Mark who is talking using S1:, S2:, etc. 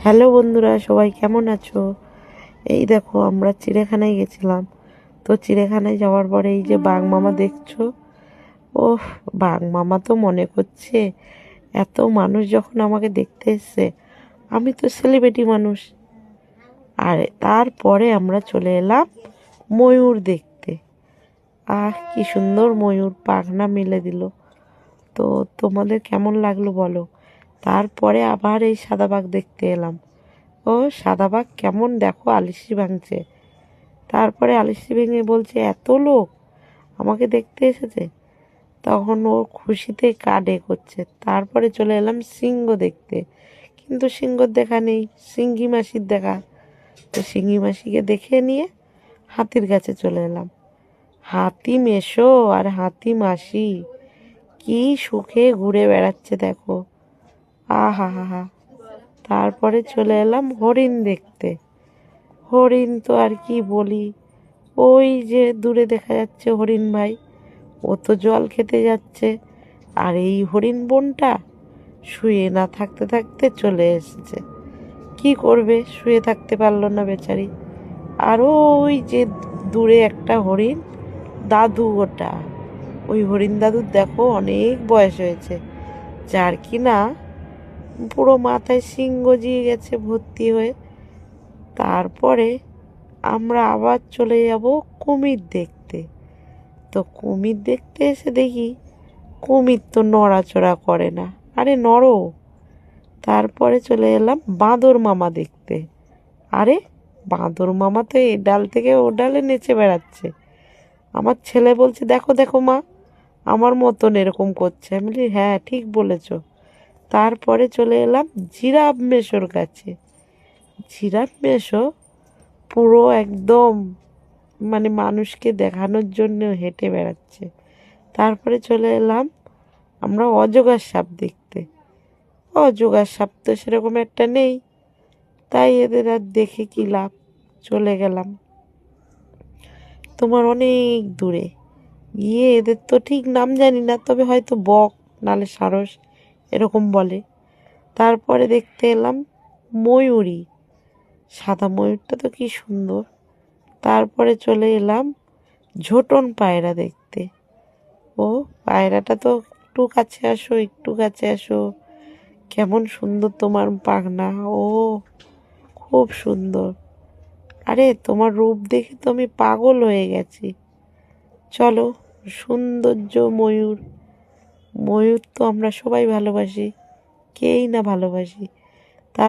S1: Hello বন্ধুরা, সবাই কেমন আছো? এই দেখো, আমরা চিড়িয়াখানায় গেছিলাম। তো চিড়িয়াখানায় যাওয়ার পরে এই যে বাঘ মামা দেখছো, ওহ, বাঘ মামা তো মনে করছে এত মানুষ যখন আমাকে দেখতে এসছে, আমি তো সেলিব্রিটি মানুষ। আর তারপরে আমরা চলে এলাম ময়ূর দেখতে। কি সুন্দর ময়ূর পাখনা মেলে দিল। তো তোমাদের কেমন লাগলো বলো। তারপরে আবার এই সাদা বাঘ দেখতে এলাম। ও, সাদা বাঘ কেমন দেখো আলিশি ভাঙছে। তারপরে আলিশি ভেঙে বলছে এত লোক আমাকে দেখতে এসেছে। তখন ও খুশিতে কাঁদে করছে। তারপরে চলে এলাম সিংহ দেখতে, কিন্তু সিংহর দেখা নেই, সিংহি মাসির দেখা। তো সিংহি মাসিকে দেখে নিয়ে হাতির কাছে চলে এলাম। হাতি মেশো আর হাতি মাসি কি সুখে ঘুরে বেড়াচ্ছে দেখো। আহা হা হা। তারপরে চলে এলাম হরিণ দেখতে। হরিণ তো আর কি বলি, ওই যে দূরে দেখা যাচ্ছে হরিণ ভাই, ও তো জল খেতে যাচ্ছে। আর এই হরিণ বোনটা শুয়ে না থাকতে থাকতে চলে এসেছে। কি করবে, শুয়ে থাকতে পারলো না বেচারি। আর ওই যে দূরে একটা হরিণ দাদু, ওটা ওই হরিণ দাদুর দেখো অনেক বয়স হয়েছে, যার কি না পুরো মাথায় শিং গজিয়ে গেছে ভর্তি হয়ে। তারপরে আমরা আবার চলে যাব কুমির দেখতে। তো কুমির দেখতে এসে দেখি কুমির তো নড়াচড়া করে না, আরে নড়ো। তারপরে চলে এলাম বাঁদর মামা দেখতে। আরে, বাঁদর মামা তো এ ডাল থেকে ও ডালে নেচে বেড়াচ্ছে। আমার ছেলে বলছে দেখো দেখো মা, আমার মতন এরকম করছে। আমি বলি হ্যাঁ, ঠিক বলেছ। তারপরে চলে এলাম জিরাফ মেশোর কাছে। জিরাফ মেশো পুরো একদম মানে মানুষকে দেখানোর জন্য হেঁটে বেড়াচ্ছে। তারপরে চলে এলাম আমরা অজগর সাপ দেখতে। অজগর সাপ তো সেরকম একটা নেই, তাই এদের আর দেখে কি লাভ। চলে গেলাম তোমার অনেক দূরে, গিয়ে এদের তো ঠিক নাম জানি না, তবে হয়তো বক নালে সারস এরকম বলে। তারপরে দেখতে এলাম ময়ূরী, সাদা ময়ূরটা তো কি সুন্দর। তারপরে চলে এলাম ঝোটন পায়রা দেখতে। ও, পায়রাটা তো একটু কাছে আসো, একটু কাছে আসো, কেমন সুন্দর তোমার পাখনা। ও, খুব সুন্দর। আরে, তোমার রূপ দেখে তো আমি পাগল হয়ে গেছি। চলো, সৌন্দর্য ময়ূর, ময়ূর তো আমরা সবাই ভালোবাসি, কেই না ভালোবাসি।